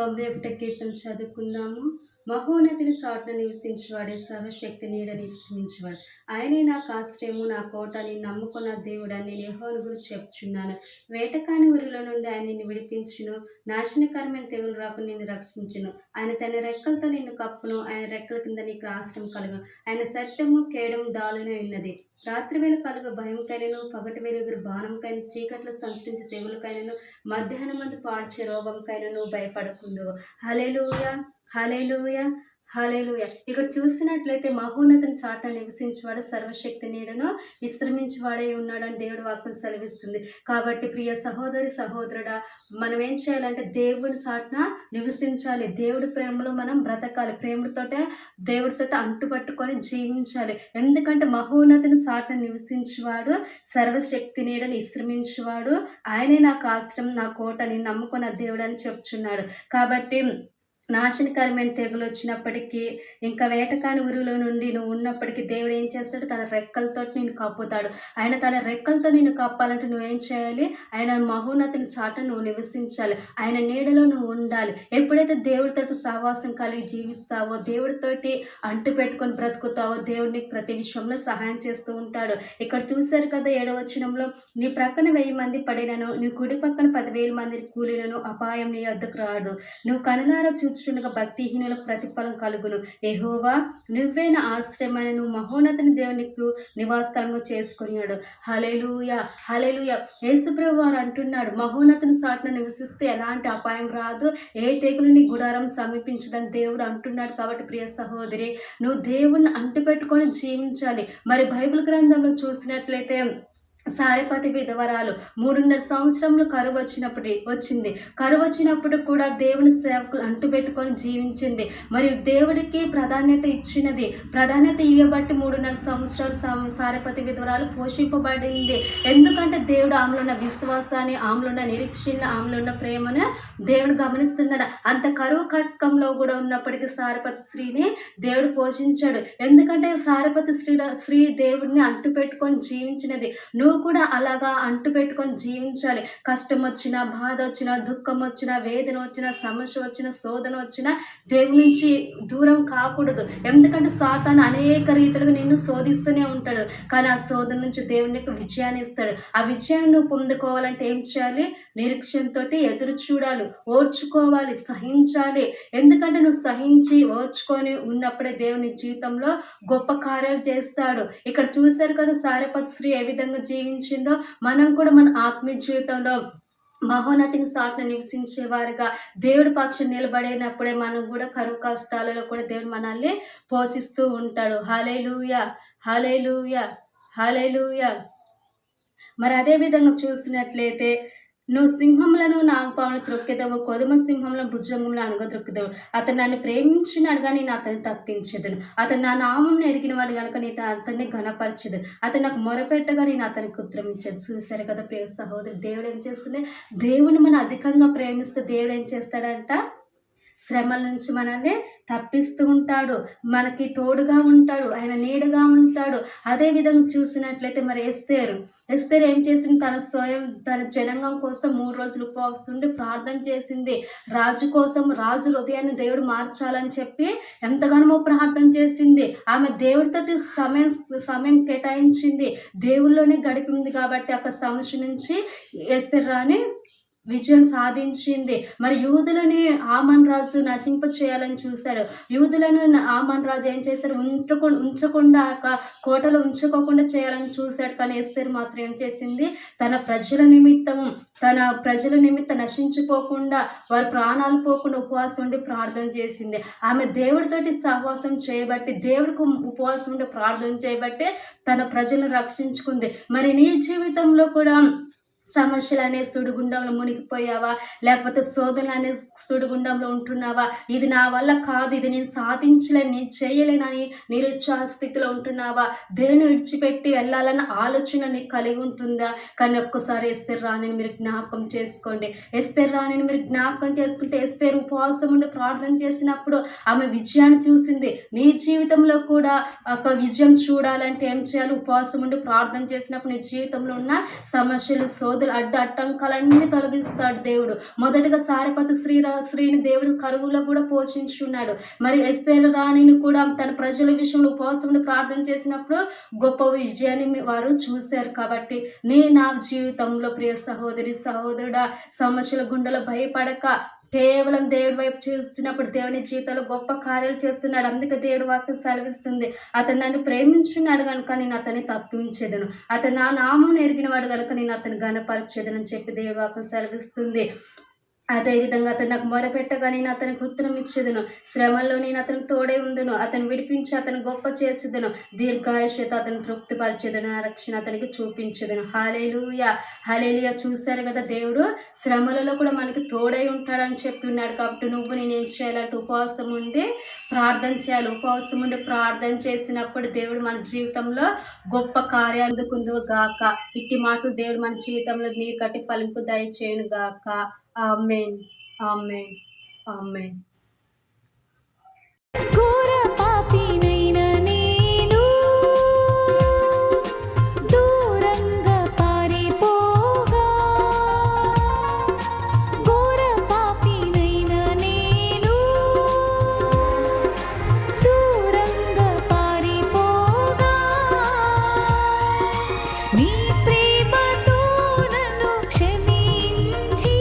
91 కీర్తన చదువుకుందాము. మహోన్నతిని చాటున నివసించువాడే, సర్వశక్తి నీడని విశ్రమించువాడు. ఆయనే నాకు ఆశ్రయము, నా కోట, నేను నమ్ముకున్న దేవుడని నేను యెహోవాను గురించి చెప్పుచున్నాను. వేటకాని ఊరిలో నుండి ఆయన నిన్ను విడిపించును, నాశనకరమైన తెగులు రాకుండా నిన్ను రక్షించును. ఆయన తన రెక్కలతో నిన్ను కప్పును, ఆయన రెక్కల కింద నీకు ఆశ్రయం కలుగును. ఆయన సత్యము కేడము డాలునే ఉన్నది. రాత్రివేళ కలుగు భయంకైనను, పగటి వెలుగురు బాణంకైన, చీకట్లో సంచరించే తెగులకైనను, మధ్యాహ్నమందు పాడ్చే రోగంకైనను భయపడకుందు. హల్లెలూయా, హల్లెలూయా, హల్లెలూయా. ఇక్కడ చూసినట్లయితే మహోన్నతిని చాటున నివసించేవాడు, సర్వశక్తి నీడను విశ్రమించేవాడై ఉన్నాడని దేవుడి వాక్యం సెలవిస్తుంది. కాబట్టి ప్రియ సహోదరి సహోదరుడా, మనం ఏం చేయాలంటే దేవుని చాటున నివసించాలి. దేవుడి ప్రేమలో మనం బ్రతకాలి. దేవుడితో అంటుపట్టుకొని జీవించాలి. ఎందుకంటే మహోన్నతిని చాటున నివసించేవాడు, సర్వశక్తి నీడను విశ్రమించేవాడు, ఆయనే నాకు ఆశ్రయం, నా కోట, నేను నమ్ముకున్న దేవుడు అని చెప్తున్నాడు. కాబట్టి నాశనకరమైన తెగులు వచ్చినప్పటికీ, ఇంకా వేటకాని ఊరిలో నుండి నువ్వు ఉన్నప్పటికీ దేవుడు ఏం చేస్తాడు? తన రెక్కలతో నిన్ను కప్పుతాడు. ఆయన తన రెక్కలతో నిన్ను కప్పాలంటే నువ్వేం చేయాలి? ఆయన మహోన్నతిని చాటున నువ్వు నివసించాలి. ఆయన నీడలో నువ్వు ఉండాలి. ఎప్పుడైతే దేవుడితో సహవాసం కలిగి జీవిస్తావో, దేవుడితోటి అంటు పెట్టుకొని బ్రతుకుతావో, దేవుడు నీకు ప్రతి విషయంలో సహాయం చేస్తూ ఉంటాడు. ఇక్కడ చూశారు కదా 7వ వచనంలో, నీ ప్రక్కన 1000 మంది పడినను, నీ కుడి పక్కన 10,000 మంది కూలినను అపాయం నీ వద్దకు రాదు. నువ్వు కనులారా చూచుచుండగా భక్తిహీనులకు ప్రతిఫలం కలుగును. యెహోవా నువ్వే నా ఆశ్రయమైన, నువ్వు మహోన్నతిని దేవునికి నివాసస్థలంగా చేసుకున్నాడు. హల్లెలూయా, హల్లెలూయా. యేసుప్రభువు వారు అంటున్నాడు, మహోన్నతిని చాటున నివసిస్తే ఎలాంటి అపాయం రాదు, ఏ తెగులు నీ గుడారం సమీపించదని దేవుడు అంటున్నాడు. కాబట్టి ప్రియ సహోదరి, నువ్వు దేవుణ్ణి అంటుపెట్టుకొని జీవించాలి. మరి బైబిల్ గ్రంథంలో చూసినట్లయితే సారెపతి విధవరాలు 3.5 సంవత్సరంలో కరువు వచ్చింది. కరువు వచ్చినప్పుడు కూడా దేవుని సేవకులు అంటుపెట్టుకొని జీవించింది. మరి దేవుడికి ప్రాధాన్యత ఇవ్వబట్టి 3.5 సంవత్సరాలు సారెపతి విధవరాలు పోషింపబడింది. ఎందుకంటే దేవుడు ఆమెలో ఉన్న విశ్వాసాన్ని, ఆమెలో ఉన్న నిరీక్షణ, ఆమెలో ఉన్న ప్రేమను దేవుడు గమనిస్తున్నాడు. అంత కరువు కటకంలో కూడా ఉన్నప్పటికీ సారెపతి స్త్రీని దేవుడు పోషించాడు. ఎందుకంటే సారెపతి స్త్రీ దేవుడిని అంటుపెట్టుకొని జీవించినది. నువ్వు కూడా అలాగా అంటు పెట్టుకొని జీవించాలి. కష్టం వచ్చినా, బాధ వచ్చినా, దుఃఖం వచ్చినా, వేదన వచ్చినా, సమస్య వచ్చినా, శోధన వచ్చినా దేవుని నుంచి దూరం కాకూడదు. ఎందుకంటే సాతాను అనేక రీతిలుగా నిన్ను శోధిస్తూనే ఉంటాడు. కానీ ఆ శోధన నుంచి దేవుడు నీకు విజయాన్ని ఇస్తాడు. ఆ విజయాన్ని నువ్వు పొందుకోవాలంటే ఏం చేయాలి? నిరీక్షణతో ఎదురు చూడాలి, ఓర్చుకోవాలి, సహించాలి. ఎందుకంటే నువ్వు సహించి ఓర్చుకొని ఉన్నప్పుడే దేవుని జీవితంలో గొప్ప కార్యాలు చేస్తాడు. ఇక్కడ చూశారు కదా సారెపత్ స్త్రీ ఏ విధంగా జీవించిందో, మనం కూడా మన ఆత్మీయ జీవితంలో మహోన్నతిని చాటున నివసించే వారిగా దేవుడి పక్షం నిలబడినప్పుడే మనం కూడా కరువు కష్టాలలో కూడా దేవుడు మనల్ని పోషిస్తూ ఉంటాడు. హల్లెలూయా, హల్లెలూయా, హల్లెలూయా. మరి అదే విధంగా చూసినట్లయితే, నువ్వు సింహములను నాగపాములను త్రొక్కెదవు, కొదుమ సింహంలో భుజంగంలో అణగద్రొక్కెదవు. అతను నన్ను ప్రేమించినాడు కానీ నేను అతన్ని తప్పించదును. అతను నా నామం ఎరిగిన వాడు కనుక నేను అతన్ని ఘనపరచదు. అతను నాకు మొరపెట్టగా నేను అతనికి ఉత్తరమించదు. చూశారు కదా ప్రియ సహోదరు, దేవుడు ఏం చేస్తుంది? దేవుని మనం అధికంగా ప్రేమిస్తే దేవుడు ఏం చేస్తాడంట? శ్రమల నుంచి మనల్ని తప్పిస్తూ ఉంటాడు, మనకి తోడుగా ఉంటాడు, ఆయన నీడగా ఉంటాడు. అదే విధంగా చూసినట్లయితే మరి ఎస్తేరు ఏం చేసింది? తన జనాంగం కోసం 3 రోజులు ఉపవాసం ఉండి ప్రార్థన చేసింది. రాజు కోసం, రాజు హృదయాన్ని దేవుడు మార్చాలని చెప్పి ఎంతగానో ప్రార్థన చేసింది. ఆమె దేవుడితోటి సమయం కేటాయించింది, దేవుళ్ళలోనే గడిపింది. కాబట్టి ఒక సమస్య నుంచి ఎస్తేరు రాణి విజయం సాధించింది. మరి యూదులని ఆమన్ రాజు నశింప చేయాలని చూశాడు. యూదులను ఆమన్ రాజు ఏం చేశారు? ఉంచకుండా కోటలో ఉంచుకోకుండా చేయాలని చూశాడు. కానీ ఎస్తేరు మాత్రం ఏం చేసింది? తన ప్రజల నిమిత్తం నశించిపోకుండా, వారి ప్రాణాలు పోకుండా ఉపవాసం ఉండి ప్రార్థన చేసింది. ఆమె దేవుడితోటి సహవాసం చేయబట్టి, దేవుడికి ఉపవాసం ఉండి ప్రార్థన చేయబట్టి తన ప్రజలను రక్షించుకుంది. మరి నీ జీవితంలో కూడా సమస్యలు అనే సుడిగుండంలో మునిగిపోయావా? లేకపోతే శోధనలు అనే సుడిగుండంలో ఉంటున్నావా? ఇది నా వల్ల కాదు, ఇది నేను సాధించలేను, నేను చేయలేనని నిరుత్సాహ స్థితిలో ఉంటున్నావా? దేవుని విడిచిపెట్టి వెళ్ళాలన్న ఆలోచన నీకు కలిగి ఉంటుందా? కానీ ఒక్కసారి ఎస్తేరు రాణిని మీరు జ్ఞాపకం చేసుకోండి. ఎస్తేరు రాణిని మీరు జ్ఞాపకం చేసుకుంటే, ఎస్తేరు ఉపవాసం ఉండి ప్రార్థన చేసినప్పుడు ఆమె విజయాన్ని చూసింది. నీ జీవితంలో కూడా ఒక విజయం చూడాలంటే ఏం చేయాలి? ఉపవాసం ఉండి ప్రార్థన చేసినప్పుడు నీ జీవితంలో ఉన్న సమస్యలు, అడ్డంకాలన్నీ తొలగిస్తాడు దేవుడు. మొదటగా సారెపతు స్త్రీని దేవుడు కరువులో కూడా పోషించున్నాడు. మరి ఎస్తేరు రాణిని కూడా తన ప్రజల విషయంలో ఉపవాసం ప్రార్థన చేసినప్పుడు గొప్ప విజయాన్ని వారు చూశారు. కాబట్టి నా జీవితంలో ప్రియ సహోదరి సహోదరుడా, సమస్యల గుండెలో భయపడక కేవలం దేవుడి వైపు చూస్తున్నప్పుడు దేవుని జీవితంలో గొప్ప కార్యాలు చేస్తున్నాడు. అందుకే దేవుడి వాక్యం సెలవిస్తుంది, అతను నన్ను ప్రేమించున్నాడు కనుక నేను అతన్ని తప్పించేదను, అతను నా నామం ఎరిగిన వాడు కనుక నేను అతను ఘనపరిచేదను అని చెప్పి దేవుడి వాక్యం సెలవిస్తుంది. అదేవిధంగా అతను నాకు మొరపెట్టగా నేను అతనికి ఉత్తరం ఇచ్చేదను, శ్రమల్లో నేను అతనికి తోడే ఉందును, అతను విడిపించి అతను గొప్ప చేసేదను, దీర్ఘాయుష్యత అతను తృప్తిపరిచేదను, నా రక్షణ అతనికి చూపించేదను. హల్లెలూయా హల్లెలూయా. చూశారు కదా, దేవుడు శ్రమలలో కూడా మనకి తోడై ఉంటాడని చెప్పి ఉన్నాడు. కాబట్టి నేనేం చేయాలంటే ఉపవాసం ఉండి ప్రార్థన చేయాలి. ఉపవాసం ఉండి ప్రార్థన చేసినప్పుడు దేవుడు మన జీవితంలో గొప్ప కార్యాలు అందుకుందు గాక. ఇట్టి మాటలు దేవుడు మన జీవితంలో నీరు కట్టి ఫలింపు దయచేయును గాక. ఆమేన్ ఆమేన్ ఆమేన్. ఘోర పాపినైన నేను దూరంగా పారిపోగా, ఘోర పాపినైన నేను దూరంగా పారిపోగా, నీ ప్రేమతో నన్ను క్షమించి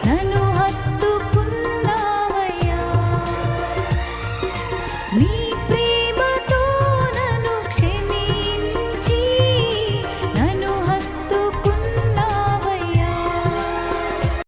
నన్ను హత్తుకున్నావయ్యా. నీ